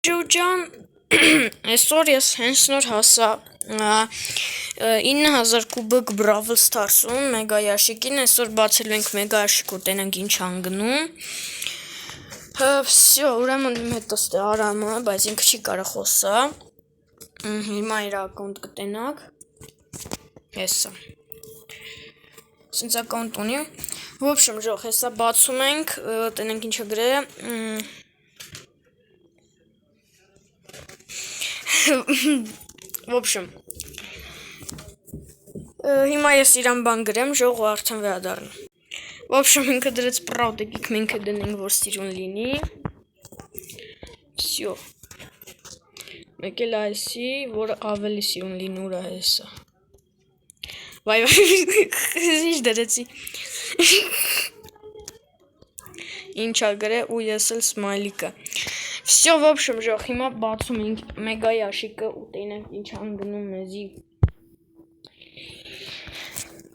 Ջան, այսօր ես հենց նոր հասա 9000 կուբիկ Brawl Stars-ում մեգա ящикին, այսօր բացելու ենք մեգա ящик ու տենանք ինչ անգնում։ Всё, ուրեմն իմ հետ է Արամը, բայց ինքը չի կարող խոսա։ Հիմա իր ակաունտ կտենակ։ Հեսա։ Սենց ակաունտ ունի։ В общем, ժող, հեսա բացում ենք, տենանք ինչը գրե։ В общем, հիմա ես իրան բան գրեմ, ժող ու արդեն վերադառնա։ В общем, ինքը դրեց պրավդ եկիք մենք դնենք, որ սիրուն լինի։ Всё։ Մեկ էլ այսի, որ ավելի սիրուն լինի ուրա հեսա։ Վայ, ինչ դրեցի։ Ինչա գրե ու ես էլ սմայլիկը։ Всё, в общем, ժող, հիմա բացում ենք մեգա ящикը ու տենանք ինչ անգնում մեզի։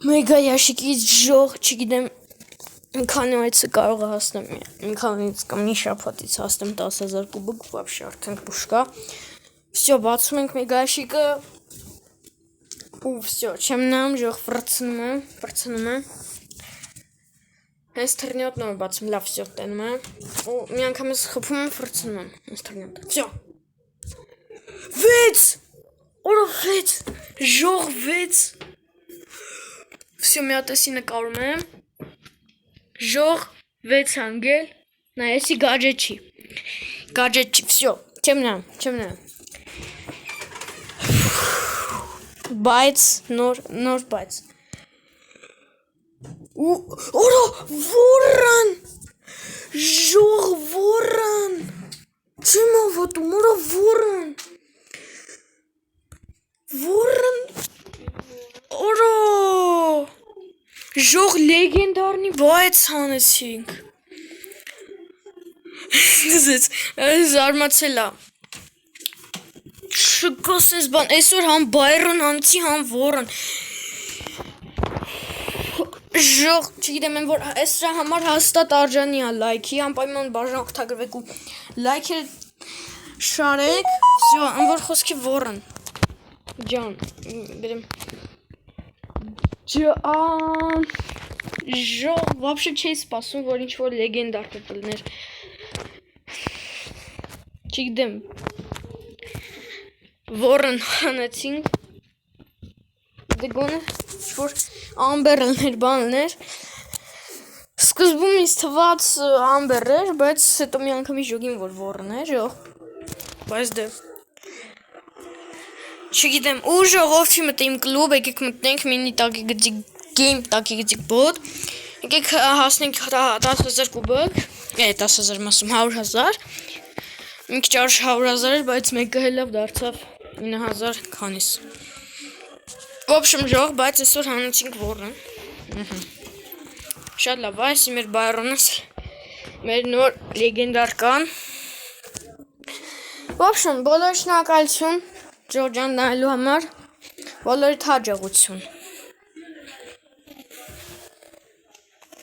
Մեգա ящикից ժող, չգիտեմ, քանի այցը կարող է հասնեմ, ինքանից կամ մի շաբաթից հասնեմ 10000 կուբիկ, вообще արդեն պուշկա։ Всё, բացում ենք մեգա ящикը։ Ու всё, չեմ նայում, ժող, վրցնում եմ։ Հենց թռնյոտ նոր բացում, լավ, всё, տենում եմ։ Ու մի անգամ ես խփում եմ, վրցնում եմ, հենց թռնյոտը։ Всё։ 6! Օրա 6! Ժող 6! Всё, մի հատ էսի նկարում եմ։ Ժող 6 անգել, նայեցի գաջետ չի, всё, չեմ նայում։ Բայց, նոր բայց։ Ու, օրա, որան, ժող որան, չեմ ավատում, օրա որան, օրա, ժող լեգենդարնի բայց հանեցինք, զարմացել է, չկոս ես բան, այսօր համ բայրոն հանեցի, համ որան, ժող, չգիտեմ եմ, որ այս դրա համար հաստատ արժանի է լայքի, անպայման բաժան օգտագրվեք ու լայքերը շարեք, всё, անոր խոսքի որն, ջան, գրեմ, ժող, вообще չէի սպասում, որ ինչ-որ լեգենդար կտլներ, չգիտեմ, որն հանեցինք, դեգոնը, որ ամբերլներ, բաններ, սկզբում ինձ թված ամբեր էր, բայց հետո մի անգամի ժոգին, որ որն էր, ժող, բայց դե, չգիտեմ, ու ժողովի մտեիմ կլուբ, եկեք մտնենք մինի տակի գծիկ, գեյմ տակի գծիկ բոտ, եկեք հասնենք 10000 կուբիկ, 10000 մասում 100000, մի քիչ արժ 100000 էր, բայց մեկը հելավ դարձավ 9000 քանիս։ В общем, ժող, բայց այսօր հանեցինք որն։ Շատ լավ, այս մեր բայրոնս, մեր նոր լեգենդար կան։ В общем, բոլոր շնորհակալություն, ժող ջան նայելու համար, բոլորիդ հաջողություն։